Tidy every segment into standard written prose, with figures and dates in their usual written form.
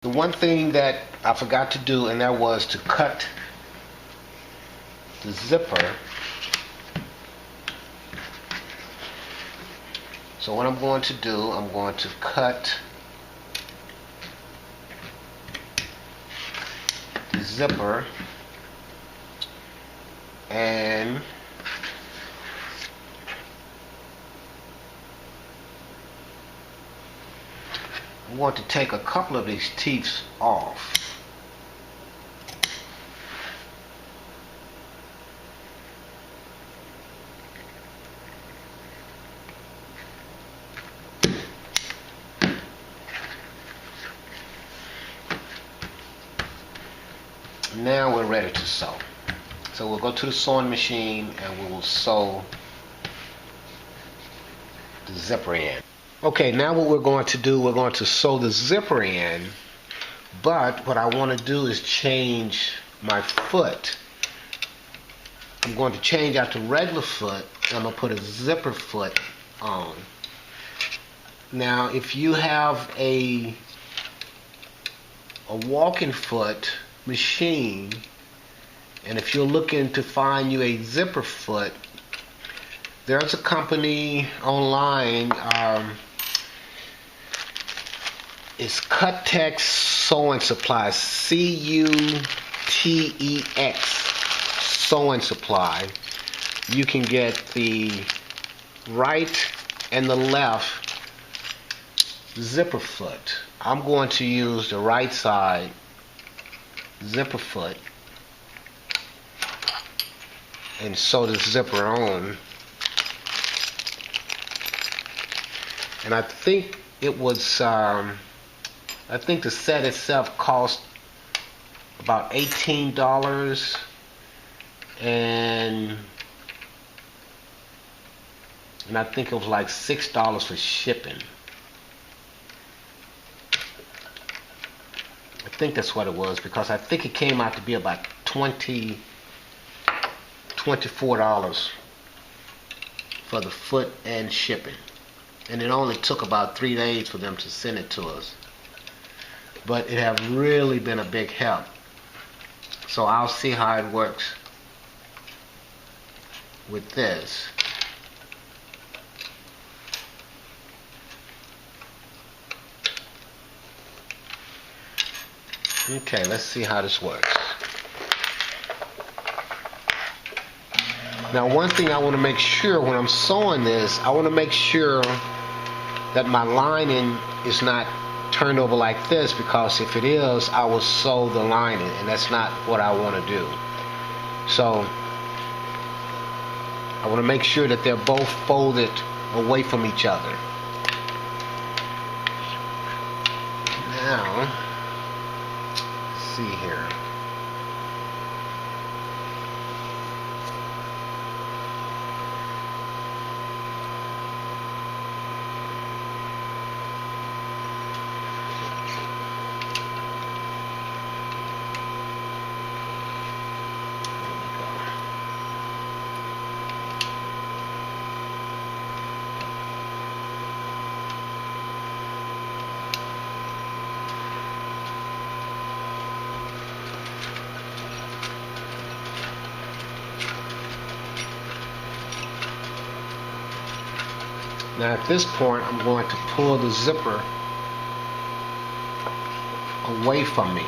The one thing that I forgot to do, and that was to cut the zipper. So what I'm going to do, I'm going to cut the zipper, and I'm going to take a couple of these teeth off. Now we're ready to sew. So we'll go to the sewing machine and we will sew the zipper in. Okay, now what we're going to do, we're going to sew the zipper in, but what I want to do is change my foot. I'm going to change out the regular foot, and I'm going to put a zipper foot on. Now if you have a walking foot machine, and if you're looking to find you a zipper foot, there's a company online, it's Cutex Sewing Supply, Cutex Sewing Supply. You can get the right and the left zipper foot. I'm going to use the right side zipper foot and sew the zipper on. And I think it was I think the set itself cost about $18, and I think it was like $6 for shipping. I think that's what it was, because I think it came out to be about $24 for the foot and shipping. And it only took about 3 days for them to send it to us. But it has really been a big help. So I'll see how it works with this. Okay, let's see how this works. Now one thing I want to make sure when I'm sewing this, I want to make sure that my lining is not turned over like this, because if it is, I will sew the lining, and that's not what I want to do. So I want to make sure that they're both folded away from each other. Now, let's see here. Now at this point, I'm going to pull the zipper away from me.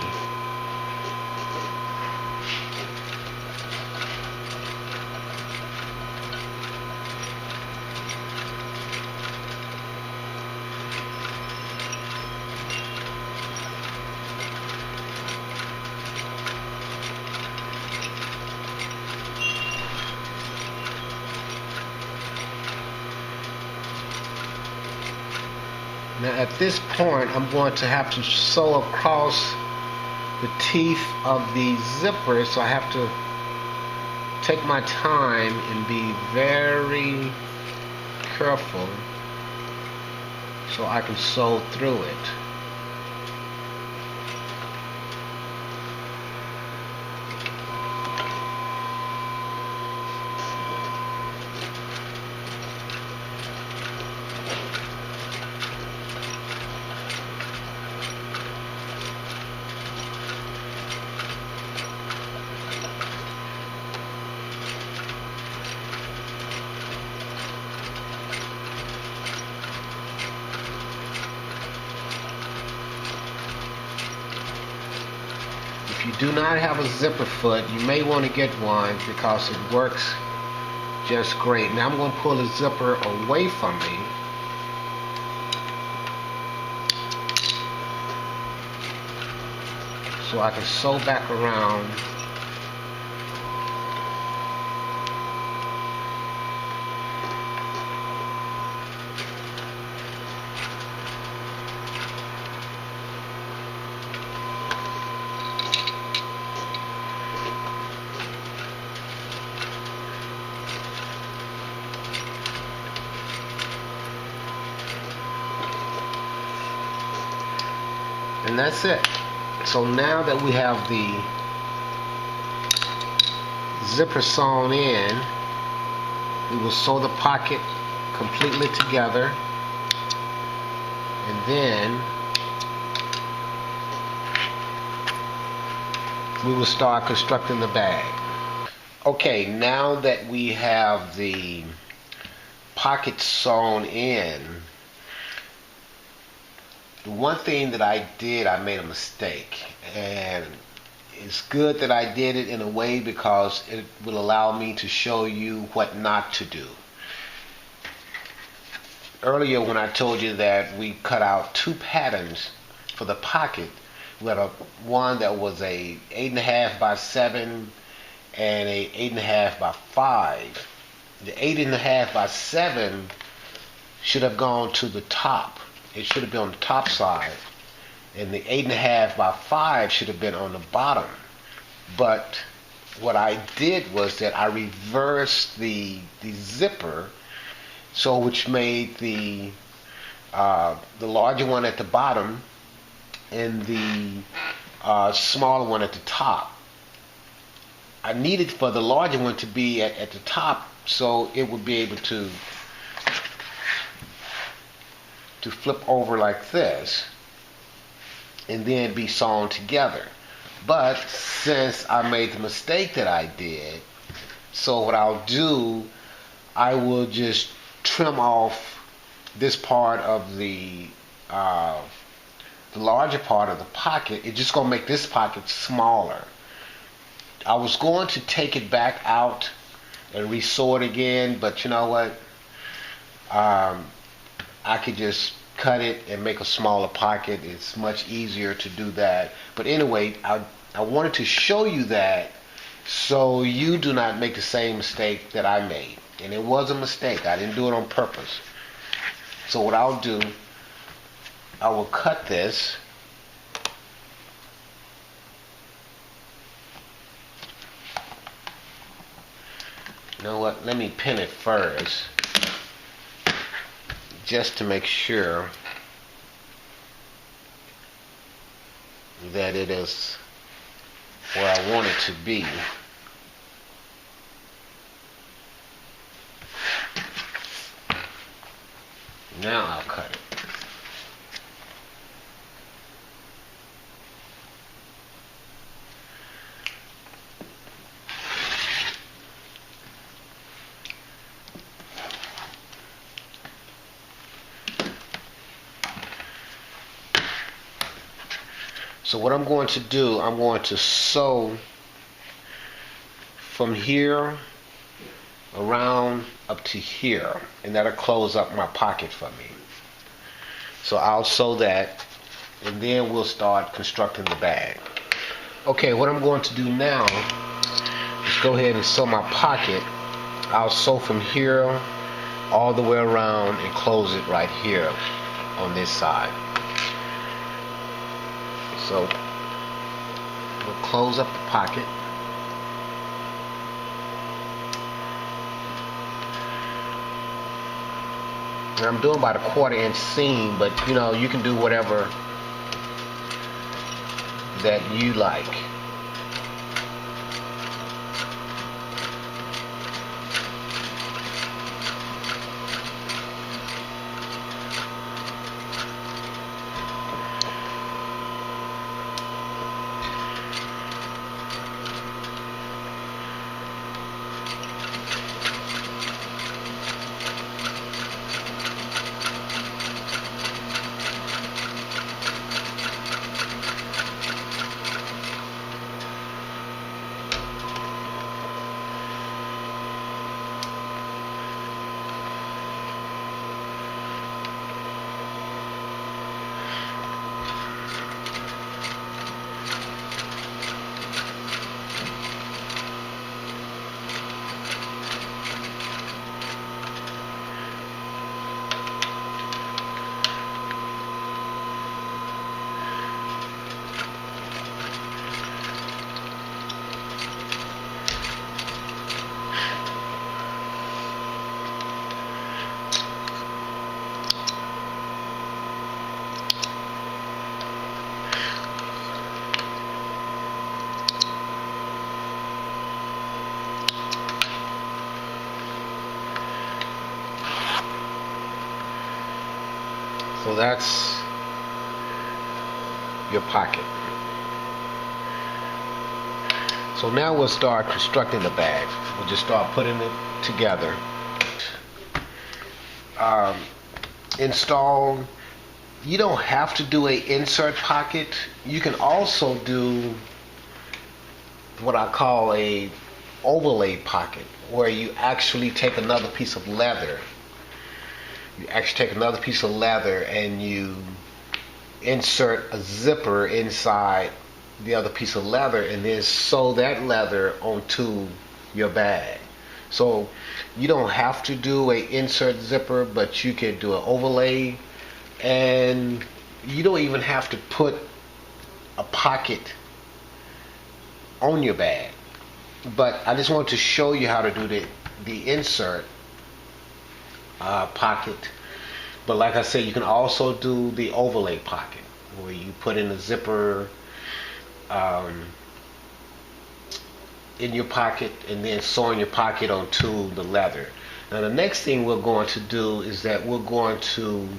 Now at this point, I'm going to have to sew across the teeth of the zipper, so I have to take my time and be very careful so I can sew through it. If you do not have a zipper foot, you may want to get one because it works just great. Now I'm going to pull the zipper away from me. So I can sew back around. And that's it. So now that we have the zipper sewn in, we will sew the pocket completely together, and then we will start constructing the bag. Okay, now that we have the pocket sewn in, the one thing that I did, I made a mistake, and it's good that I did it in a way because it will allow me to show you what not to do. Earlier when I told you that we cut out two patterns for the pocket, we had one that was a 8.5 by 7 and a 8.5 by 5. The 8.5 by 7 should have gone to the top. It should have been on the top side, and the 8.5 by 5 should have been on the bottom. But what I did was that I reversed the zipper, so which made the larger one at the bottom and the smaller one at the top. I needed for the larger one to be at the top so it would be able to flip over like this and then be sewn together. But since I made the mistake that I did, so what I'll do, I will just trim off this part of the larger part of the pocket. It's just going to make this pocket smaller. I was going to take it back out and re-sew it again, but you know what? I could just cut it and make a smaller pocket. It's much easier to do that. But anyway, I wanted to show you that so you do not make the same mistake that I made. And it was a mistake. I didn't do it on purpose. So what I'll do, I will cut this. You know what? Let me pin it first, just to make sure that it is where I want it to be. Now I'll cut it. So what I'm going to do, I'm going to sew from here around up to here, and that'll close up my pocket for me. So I'll sew that, and then we'll start constructing the bag. Okay, what I'm going to do now is go ahead and sew my pocket. I'll sew from here all the way around and close it right here on this side. So we'll close up the pocket. And I'm doing about a 1/4 inch seam, but you know, you can do whatever that you like. So that's your pocket. So now we'll start constructing the bag. We'll just start putting it together. Install. You don't have to do a insert pocket. You can also do what I call a overlay pocket, where you actually take another piece of leather. You actually take another piece of leather and you insert a zipper inside the other piece of leather and then sew that leather onto your bag. So you don't have to do a insert zipper, but you can do an overlay, and you don't even have to put a pocket on your bag. But I just want to show you how to do the insert pocket. But like I said, you can also do the overlay pocket, where you put in a zipper in your pocket and then sewing your pocket onto the leather. Now the next thing we're going to do is that we're going to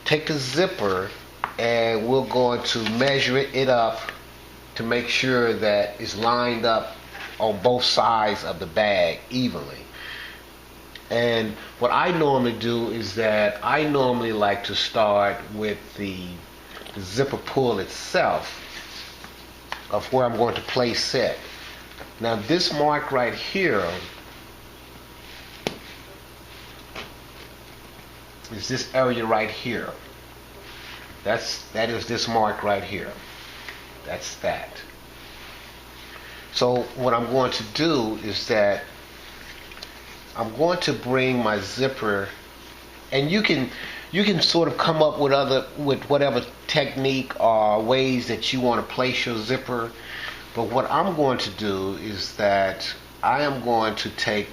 take the zipper and we're going to measure it up to make sure that it's lined up on both sides of the bag evenly. And what I normally do is that I normally like to start with the zipper pull itself of where I'm going to place it. Now this mark right here is this area right here. That is this mark right here. That's that. So what I'm going to do is that I'm going to bring my zipper, and you can sort of come up with whatever technique or ways that you want to place your zipper. But what I'm going to do is that I am going to take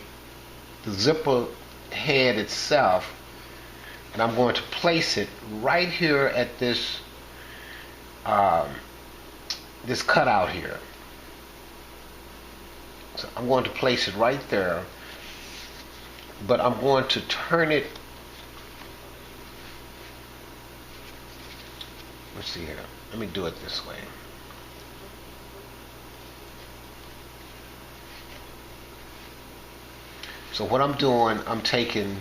the zipper head itself and I'm going to place it right here at this this cutout here. So I'm going to place it right there, but I'm going to turn it. Let's see here. Let me do it this way. So what I'm doing, I'm taking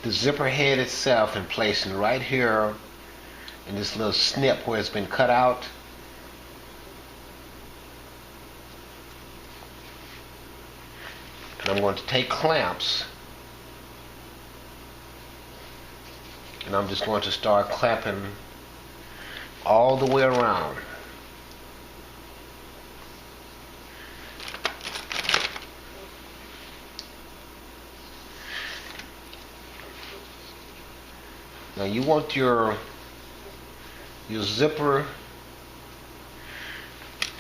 the zipper head itself and placing it right here in this little snip where it's been cut out. And I'm going to take clamps and I'm just going to start clamping all the way around. Now you want your zipper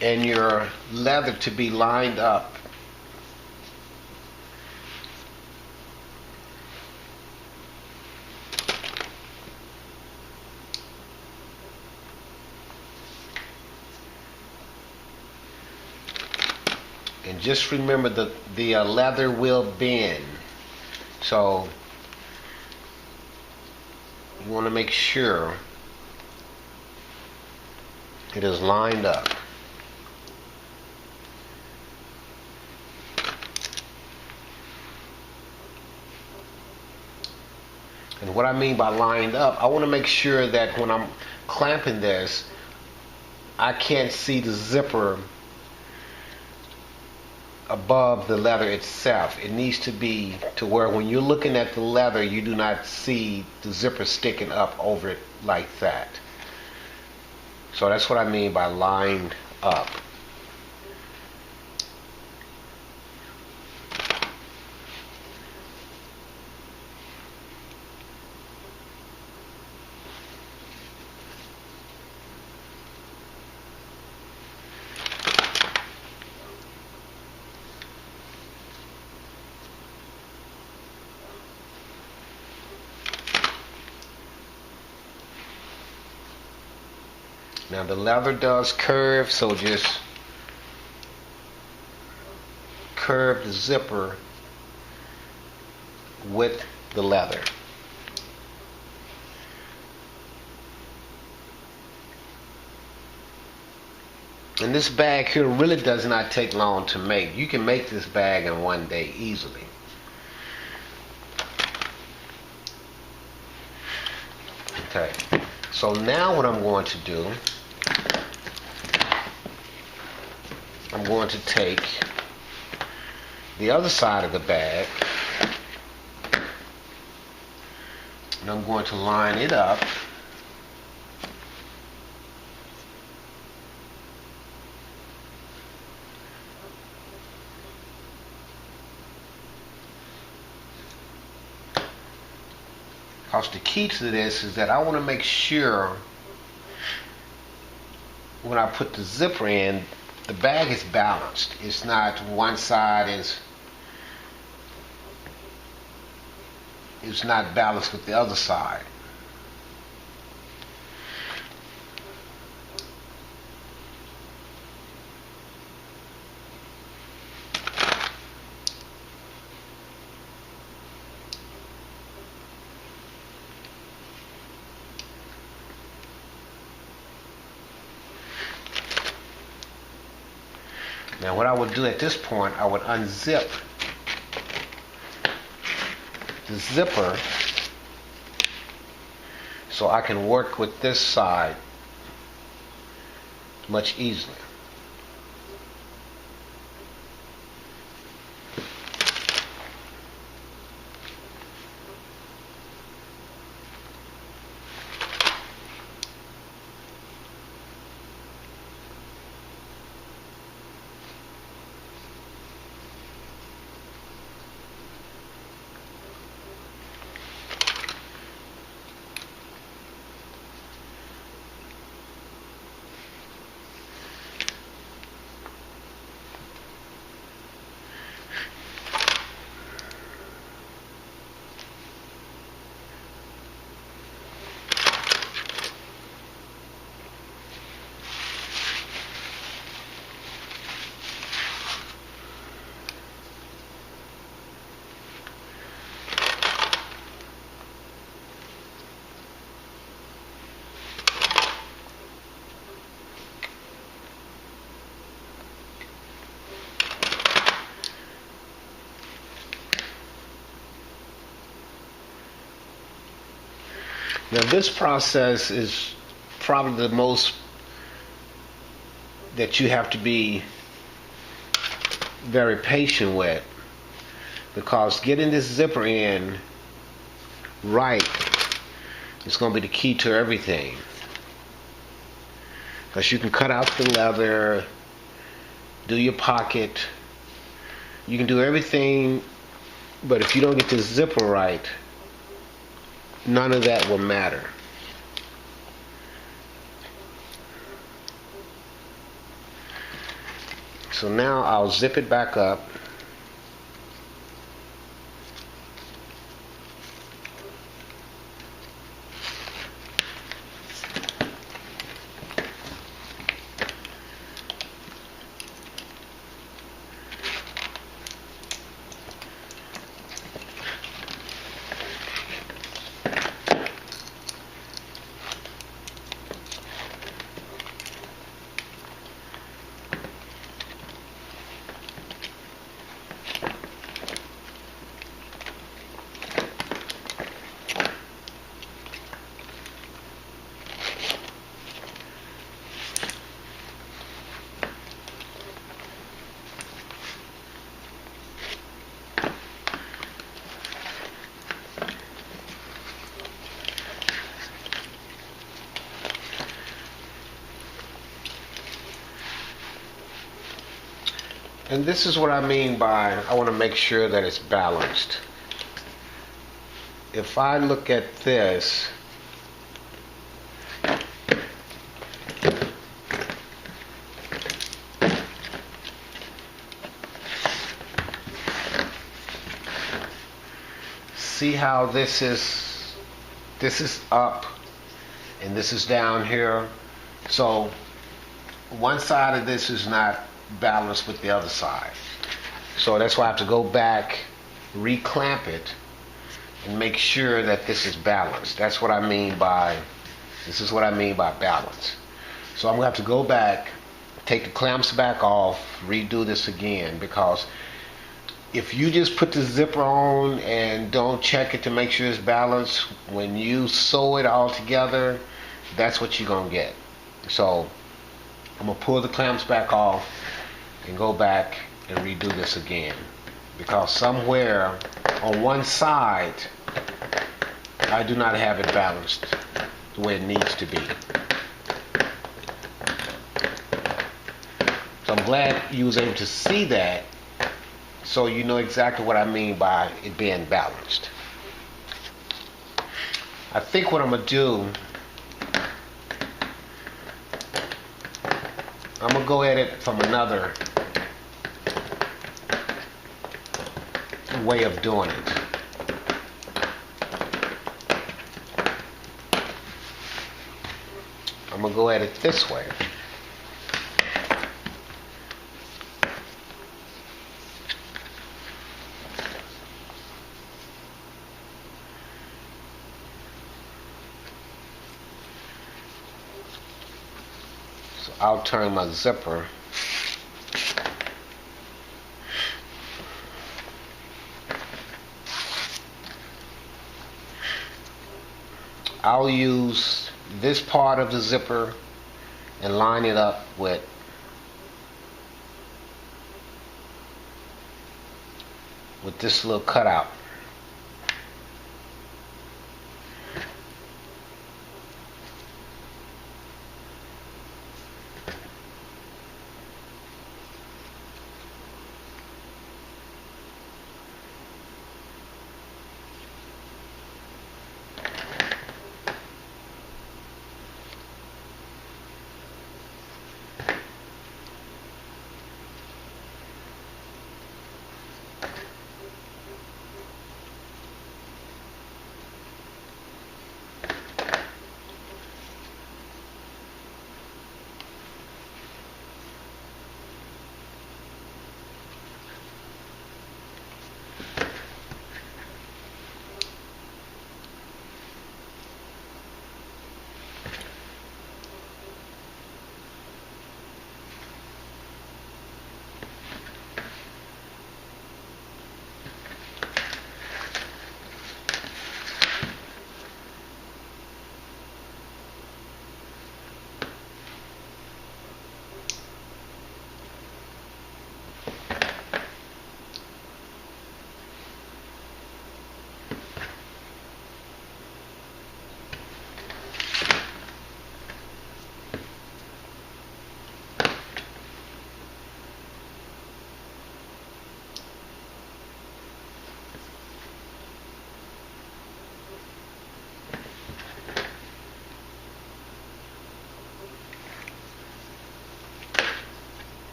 and your leather to be lined up. And just remember the leather will bend. So you want to make sure it is lined up. And what I mean by lined up, I want to make sure that when I'm clamping this, I can't see the zipper above the leather itself. It needs to be to where when you're looking at the leather, you do not see the zipper sticking up over it like that. So that's what I mean by lined up. Now the leather does curve, so just curve the zipper with the leather. And this bag here really does not take long to make. You can make this bag in one day easily. Okay, so now what I'm going to do, I'm going to take the other side of the bag and I'm going to line it up because the key to this is that I want to make sure when I put the zipper in, the bag is balanced. It's not one side is not balanced with the other side. Now what I would do at this point, I would unzip the zipper so I can work with this side much easier. Now this process is probably the most that you have to be very patient with, because getting this zipper in right is going to be the key to everything. Because you can cut out the leather, do your pocket, you can do everything, but if you don't get this zipper right, none of that will matter. So now I'll zip it back up. And this is what I mean by I want to make sure that it's balanced. If I look at this, see how this is up and this is down here. So one side of this is not balanced with the other side. So that's why I have to go back, reclamp it, and make sure that this is balanced. That's what I mean by, this is what I mean by balance. So I'm going to have to go back, take the clamps back off, redo this again, because if you just put the zipper on and don't check it to make sure it's balanced, when you sew it all together, that's what you're gonna get. So I'm gonna pull the clamps back off and go back and redo this again, because somewhere on one side I do not have it balanced the way it needs to be. So I'm glad you was able to see that, so you know exactly what I mean by it being balanced. I think what I'm gonna do, I'm gonna go at it from another way of doing it. I'm gonna go at it this way. So I'll turn my zipper I'll use this part of the zipper and line it up with this little cutout.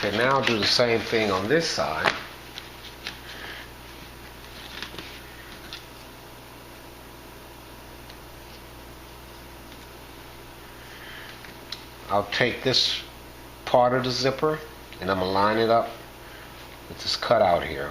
Okay, now I'll do the same thing on this side. I'll take this part of the zipper and I'm going to line it up with this cutout here.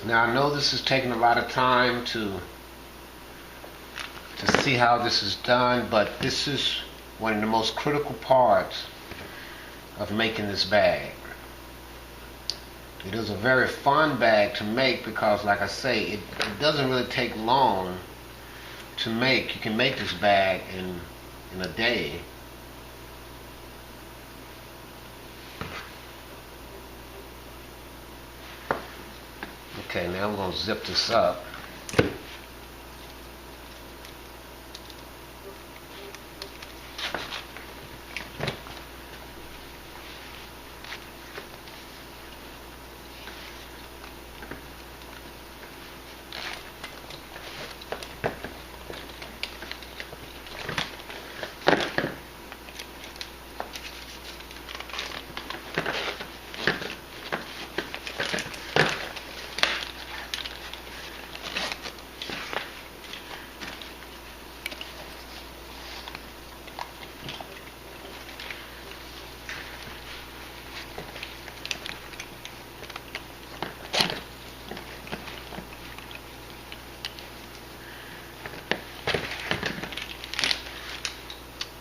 Now I know this is taking a lot of time to see how this is done, but this is one of the most critical parts of making this bag. It is a very fun bag to make because, like I say, it doesn't really take long to make. You can make this bag in a day. Okay, now we're going to zip this up.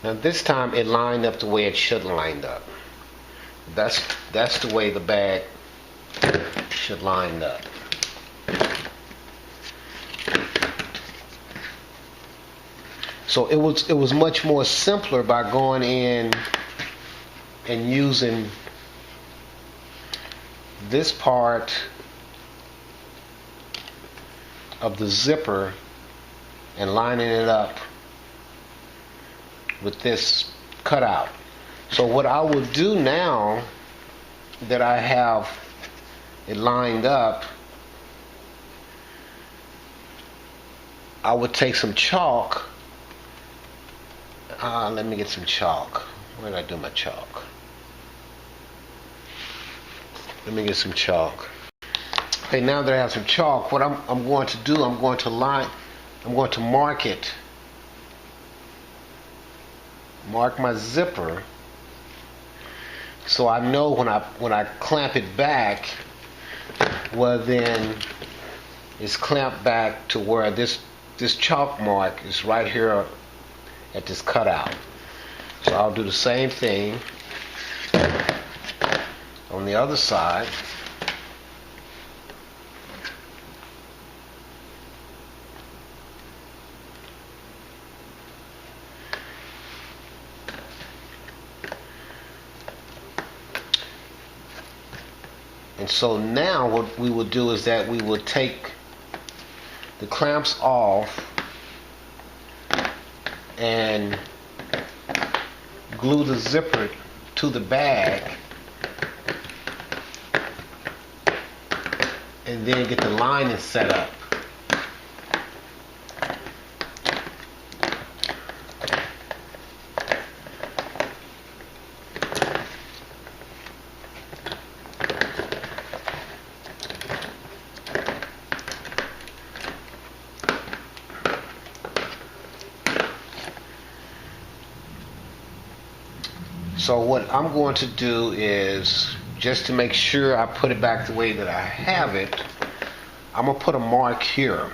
Now this time it lined up the way it should line up. That's the way the bag should line up. So it was much more simpler by going in and using this part of the zipper and lining it up with this cutout. So what I will do now that I have it lined up, I would take some chalk. Let me get some chalk. Where did I do my chalk? Let me get some chalk. Okay, now that I have some chalk, what I'm going to do, I'm going to mark it. Mark my zipper so I know when I clamp it back, well then it's clamped back to where this chalk mark is right here at this cutout. So I'll do the same thing on the other side. And so now what we will do is that we will take the clamps off and glue the zipper to the bag, and then get the lining set up. So what I'm going to do is, just to make sure I put it back the way that I have it, I'm going to put a mark here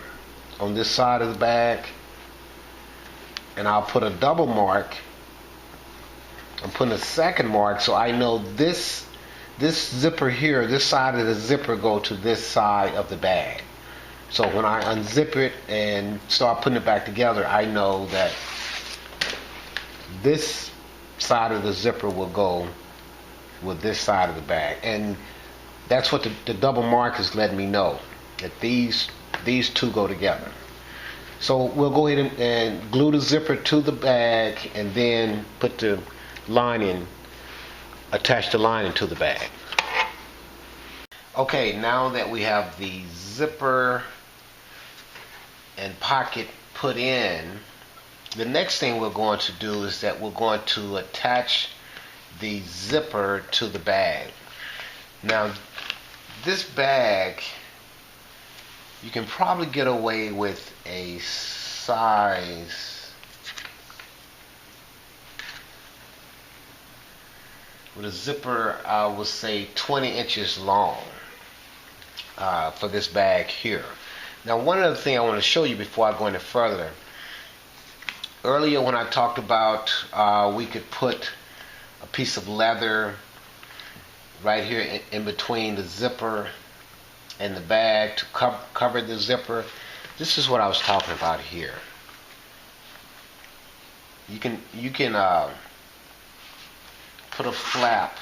on this side of the bag, and I'll put a double mark. I'm putting a second mark so I know this zipper here, this side of the zipper go to this side of the bag. So when I unzip it and start putting it back together, I know that this side of the zipper will go with this side of the bag, and that's what the double mark is letting me know, that these two go together. So we'll go ahead and glue the zipper to the bag, and then put the lining, attach the lining to the bag. Okay, now that we have the zipper and pocket put in, the next thing we're going to do is that we're going to attach the zipper to the bag. Now, this bag, you can probably get away with a size, with a zipper, I would say 20 inches long. for this bag here. Now, one other thing I want to show you before I go any further. Earlier when I talked about we could put a piece of leather right here in between the zipper and the bag to cover the zipper. This is what I was talking about here. You can put a flap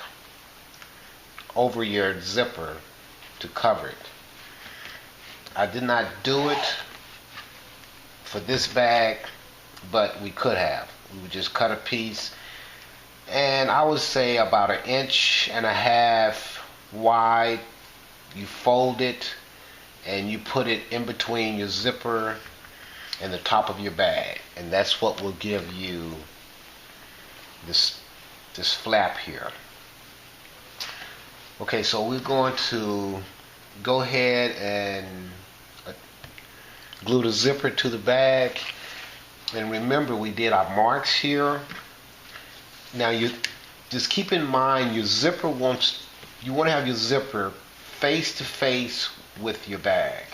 over your zipper to cover it. I did not do it for this bag, but we could have. We would just cut a piece, and I would say about 1.5 inches wide. You fold it and you put it in between your zipper and the top of your bag, and that's what will give you this flap here. Okay, so we're going to go ahead and glue the zipper to the bag. And remember, we did our marks here. Now you just keep in mind your zipper you want to have your zipper face to face with your bag.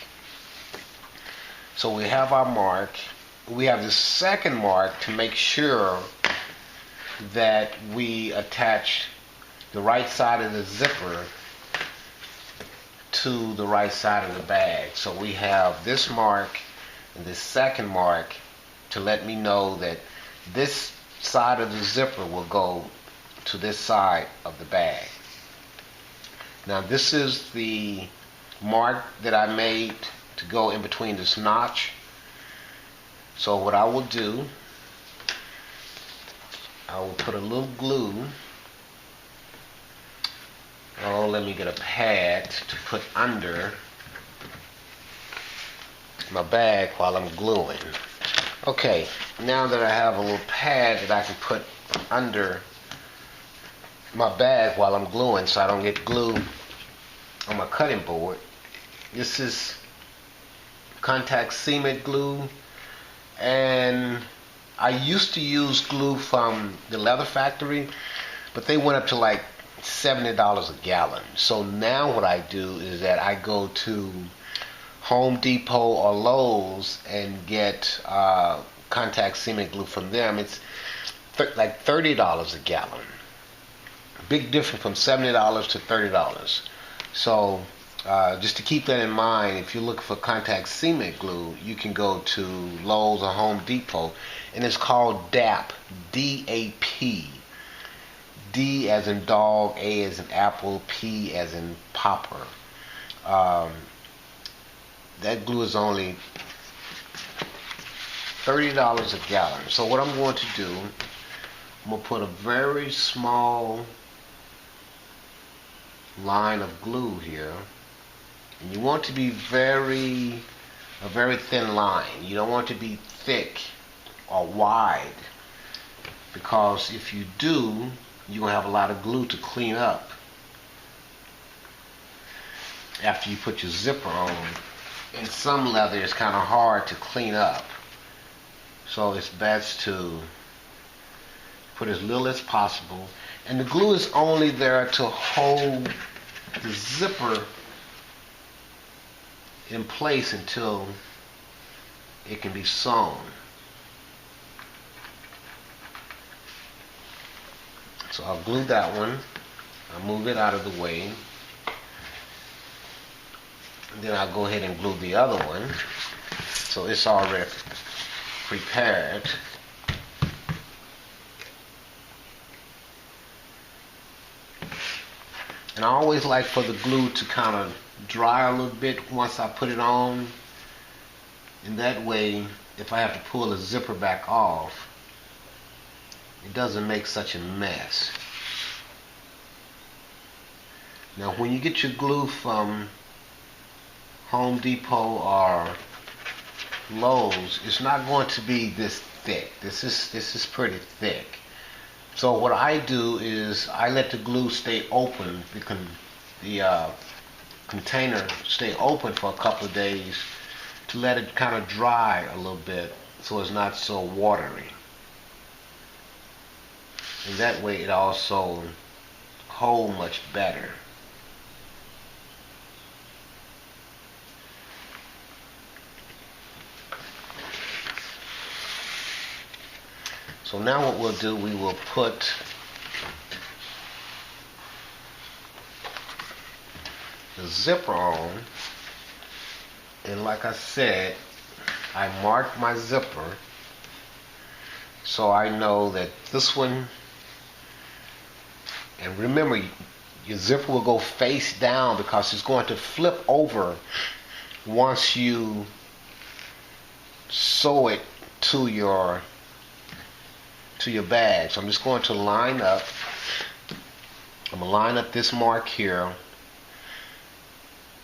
So we have our mark. We have the second mark to make sure that we attach the right side of the zipper to the right side of the bag. So we have this mark and this second mark to let me know that this side of the zipper will go to this side of the bag. Now this is the mark that I made to go in between this notch. So what I will do, I will put a little glue. Oh, let me get a pad to put under my bag while I'm gluing. Okay, now that I have a little pad that I can put under my bag while I'm gluing so I don't get glue on my cutting board. This is contact cement glue, and I used to use glue from the Leather Factory, but they went up to like $70 a gallon. So now what I do is that I go to Home Depot or Lowe's and get contact cement glue from them. It's like $30 a gallon. Big difference from $70 to $30. So just to keep that in mind, if you're looking for contact cement glue, you can go to Lowe's or Home Depot, and it's called DAP, D-A-P. D as in dog, A as in apple, P as in popper. That glue is only $30 a gallon. So what I'm going to do, I'm going to put a very small line of glue here. And you want to be a very thin line. You don't want to be thick or wide, because if you do, you're going to have a lot of glue to clean up after you put your zipper on. In some leather, it's kind of hard to clean up. So it's best to put as little as possible. And the glue is only there to hold the zipper in place until it can be sewn. So I'll glue that one. I'll move it out of the way. And then I'll go ahead and glue the other one. So it's already prepared. And I always like for the glue to kind of dry a little bit once I put it on. And that way, if I have to pull the zipper back off, it doesn't make such a mess. Now when you get your glue from Home Depot or Lowe's, it's not going to be this thick. This is pretty thick. So what I do is I let the glue stay open, the container stay open for a couple of days to let it kind of dry a little bit so it's not so watery. And that way it also holds much better. So now what we'll do, we will put the zipper on, and like I said, I marked my zipper so I know that this one, and remember your zipper will go face down because it's going to flip over once you sew it to your bag. So I'm just going to line up. I'm going to line up this mark here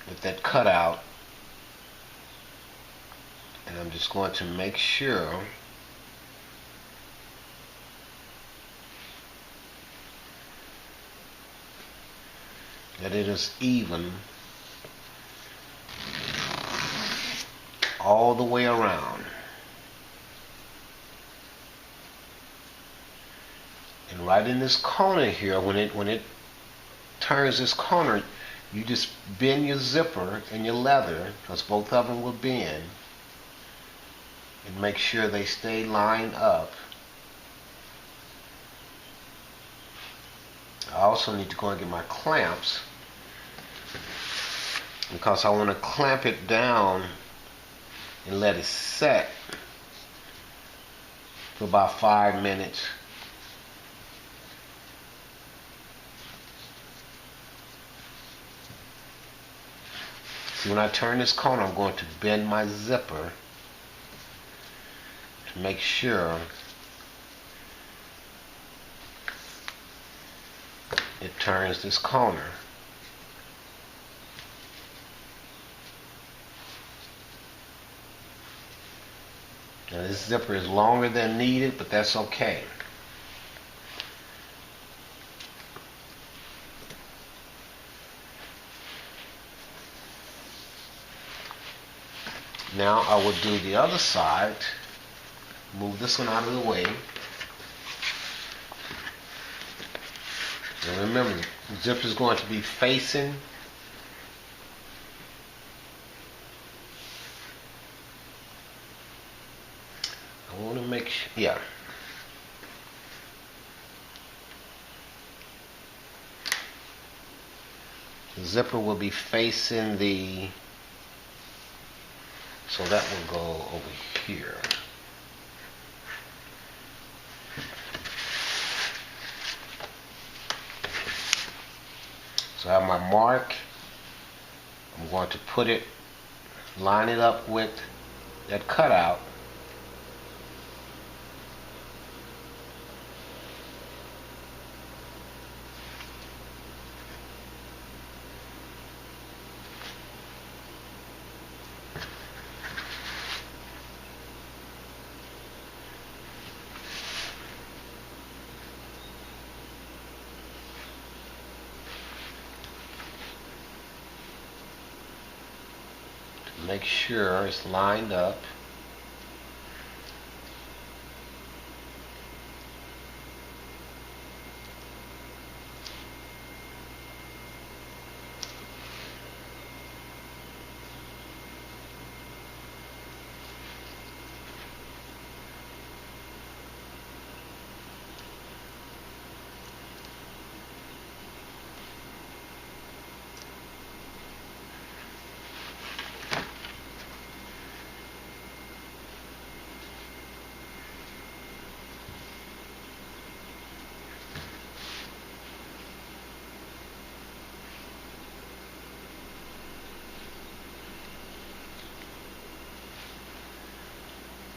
with that cutout, and I'm just going to make sure that it is even all the way around. And right in this corner here, when it turns this corner, you just bend your zipper and your leather, because both of them will bend, and make sure they stay lined up. I also need to go and get my clamps, because I want to clamp it down and let it set for about 5 minutes. See, when I turn this corner, I'm going to bend my zipper to make sure it turns this corner. Now this zipper is longer than needed, but that's okay. Now I will do the other side. Move this one out of the way. And remember, the zipper is going to be facing I want to make sure, yeah. The zipper will be facing so that will go over here. So I have my mark. I'm going to put it, line it up with that cutout. Make sure it's lined up.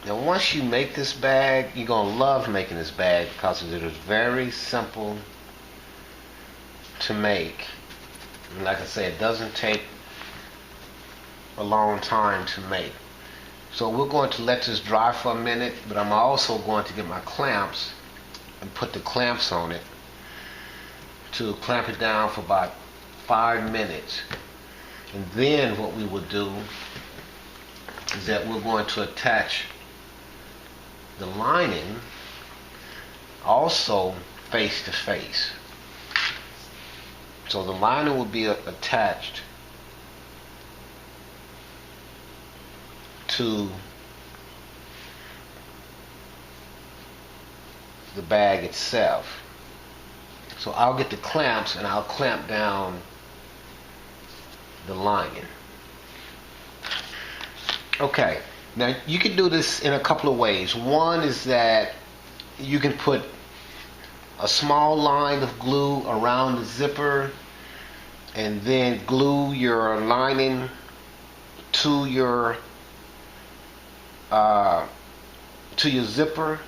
Now once you make this bag, you're going to love making this bag because it is very simple to make. And like I said, it doesn't take a long time to make. So we're going to let this dry for a minute, but I'm also going to get my clamps and put the clamps on it to clamp it down for about 5 minutes. And then what we will do is that we're going to attach the lining also face to face. So the lining will be attached to the bag itself. So I'll get the clamps and I'll clamp down the lining. Okay, now you can do this in a couple of ways. One is that you can put a small line of glue around the zipper and then glue your lining to your zipper,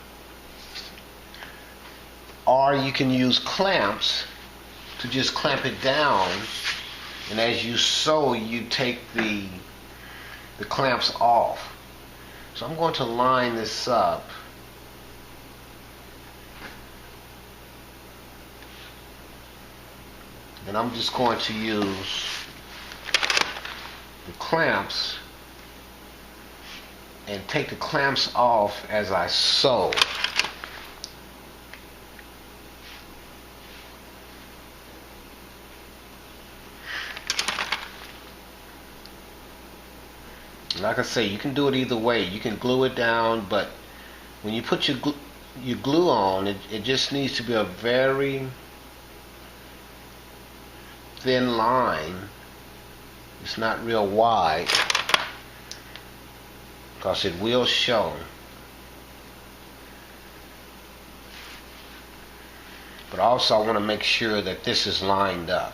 or you can use clamps to just clamp it down, and as you sew you take the clamps off. So I'm going to line this up. And I'm just going to use the clamps and take the clamps off as I sew. Like I say, you can do it either way. You can glue it down, but when you put your glue on, it just needs to be a very thin line. It's not real wide, because it will show. But also I want to make sure that this is lined up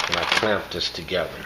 when I clamp this together.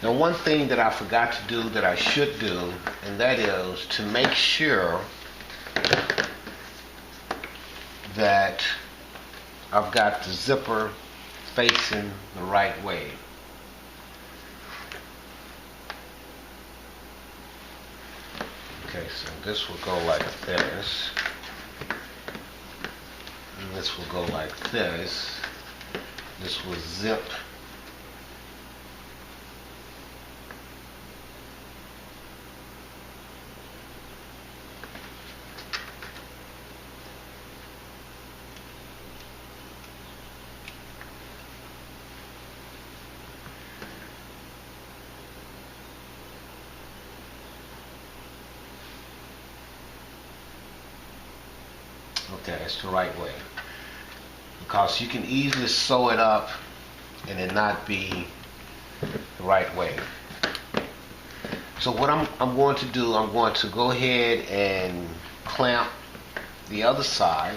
Now, one thing that I forgot to do that I should do, and that is to make sure that I've got the zipper facing the right way. Okay, so this will go like this, and this will go like this. This will zip. Okay, that's the right way. Because you can easily sew it up and it not be the right way. So what I'm going to do, I'm going to go ahead and clamp the other side.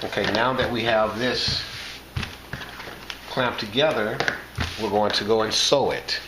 Okay, now that we have this clamped together, we're going to go and sew it.